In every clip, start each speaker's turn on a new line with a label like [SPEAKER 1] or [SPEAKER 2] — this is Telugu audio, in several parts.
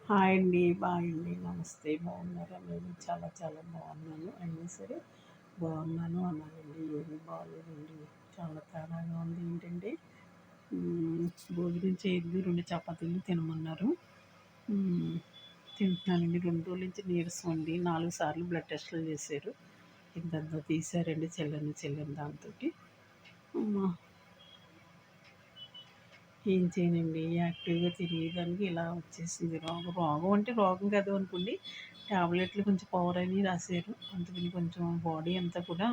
[SPEAKER 1] హాయ్ అండి. బాయ్ అండి. నమస్తే. బాగున్నారా? నేను చాలా చాలా బాగున్నాను. అయినా సరే బాగున్నాను అన్నానండి. ఏమీ బాగోలేదండి. చాలా తేడాగా ఉంది. ఏంటంటే భోజనం చేయొద్దు, 2 చపాతీలు తినమన్నారు. హ్మ్. తింటున్నానండి. 2 రోజుల నుంచి నీరసం అండి. 4 సార్లు బ్లడ్ టెస్టులు చేశారు. ఇంతంతా తీశారండి చెల్లని దాంతోటి. అమ్మ! ఏం చేయనండి. యాక్టివ్‌గా తిరిగేదానికి ఇలా వచ్చేసింది రోగం. రోగం అంటే రోగం కాదు అనుకోండి. టాబ్లెట్లు కొంచెం పవర్ అని రాశారు. అందుకని కొంచెం బాడీ అంతా కూడా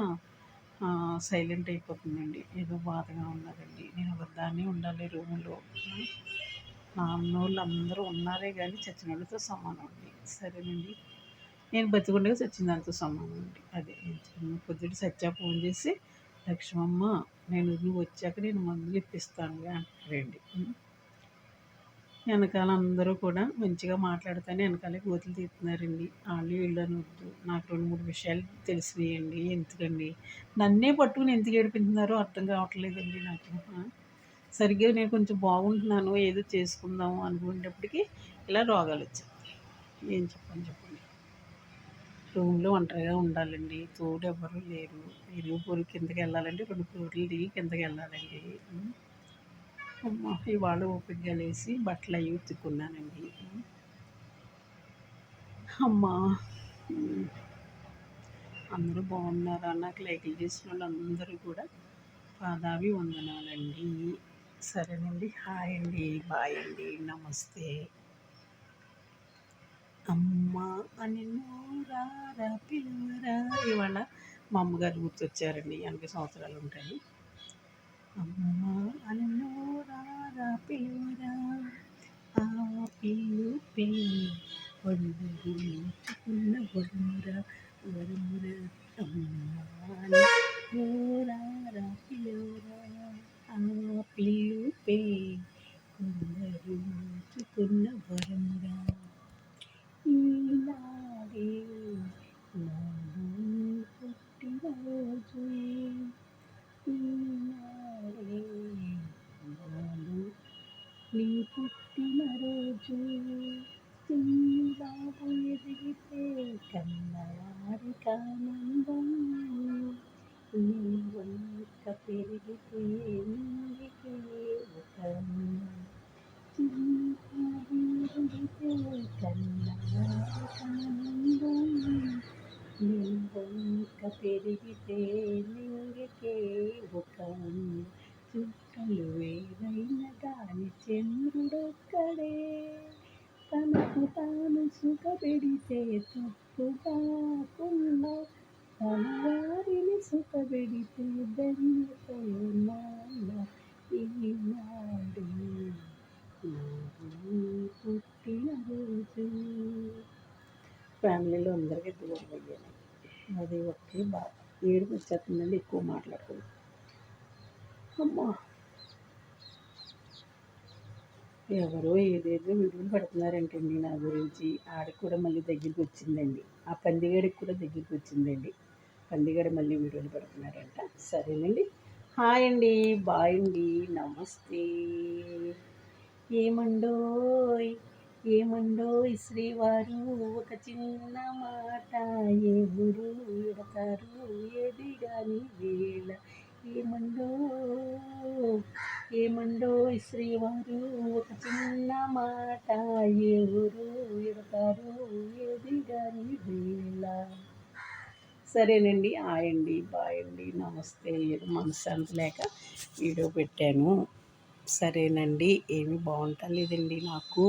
[SPEAKER 1] సైలెంట్ అయిపోతుందండి. ఏదో బాధగా ఉన్నదండి. నేను ఒకదాన్నే ఉండాలి రూమ్‌లో. నాన్నోళ్ళు అందరూ ఉన్నారే గానీ చచ్చినోళ్ళతో సమానం అండి. సరేనండి. నేను బతికుండగా చచ్చిన దాంతో సమానం అండి. అదే పొద్దుట సత్య ఫోన్ చేసి, "లక్ష్మమ్మ, నువ్వు వచ్చాక నేను మందులు ఇప్పిస్తానులే" అంటున్నాడండి. వెనకాల అందరూ కూడా మంచిగా మాట్లాడుతూనే వెనకాలే గోతులు తీస్తున్నారండి. ఆళ్ళు వీళ్ళు అని వద్దు. నాకు 2, 3 విషయాలు తెలిసినాయండి. ఎందుకండి నన్నే పట్టుకుని ఎందుకు ఏడిపిస్తున్నారో అర్థం కావట్లేదండి నాకు. సరిగ్గా నేను కొంచెం బాగుంటున్నాను, ఏదో చేసుకుందాము అనుకునేటప్పటికి ఇలా రోగాలొచ్చాయి. ఏం చెప్పండి. రూమ్‌లో ఒంటరిగా ఉండాలండి. తోడు ఎవ్వరు లేరు. ఇరుగు పొరుగు కిందకెళ్ళాలంటే 2 ఫ్లోర్‌లు దిగి కిందకెళ్ళాలండి. అమ్మ! ఇవాళ ఓపికగా లేసి బట్టలయి ఉతుక్కున్నానండి. అమ్మా! హ్మ్. అందరూ బాగున్నారా? నాకు లైకులు చేసినోళ్ళందరూ కూడా పాదాభివందనాలండి. సరేనండి. హాయ్ అండి. బాయ్ అండి. నమస్తే. అమ్మ అని నోరారా పిలువరా. ఇవాళ మా అమ్మగారు గుర్తొచ్చారండి. 80 సంవత్సరాలు ఉంటాయి. అమ్మ అని నోరారా పిలువరా, ఆ పిలుపే వందరించుకున్న వరమురా వరమురా. అమ్మ అని నోరారా పిలువరా, ఆ పిలుపే వందరించుకున్న వరమురా. ఈనాడే నాడు పుట్టినరోజు, ఈనాడే నాడు నీ పుట్టినరోజు. బాబు ఎదిగితే కన్నవారికి ఆనందం, నీ వంక పెరిగితే నీకే ఒక వంక పెరిగితే నింగికే ఒక చుక్కలు వేరైన గాని చంద్రుడొక్కడే, తనకు తాను సుఖపెడితే తప్పు కాకుండా తన వారిని సుఖపెడితే ధన్యతో నాన్న ఈనాడు పుట్టినరోజు. ఫ్యామిలీలో అందరికీ దూరం అయ్యాను. అది ఒకే బాధ. ఏడుపు వచ్చేస్తుందండి ఎక్కువ మాట్లాడుకుంది. అమ్మా! ఎవరో ఏదేదో వీడియోలు పెడుతున్నారంటండి నా గురించి. ఆడికి కూడా మళ్ళీ దగ్గరికి వచ్చిందండి. ఆ పందిగాడికి కూడా దగ్గరికి వచ్చిందండి. పందిగాడు మళ్ళీ వీడియోలు పెడుతున్నారంట. సరేనండి. హాయ్ అండి. బాయ్ అండి. నమస్తే. ఏమండోయ్ ఏమండోయ్ శ్రీవారు, ఒక చిన్న మాట, ఏ ఊరు ఎడతారు ఏది గాని వేళ. ఏమండోయ్ శ్రీవారు, ఒక చిన్న మాట, ఏ ఊరు ఎడతారు ఏది గాని వేళ. సరేనండి. హాయ్ అండి. బాయ్ అండి. నమస్తే. ఏదో మనశ్శాంతి లేక వీడియో పెట్టాను. సరేనండి. ఏమీ బాగుంటలేదండి నాకు.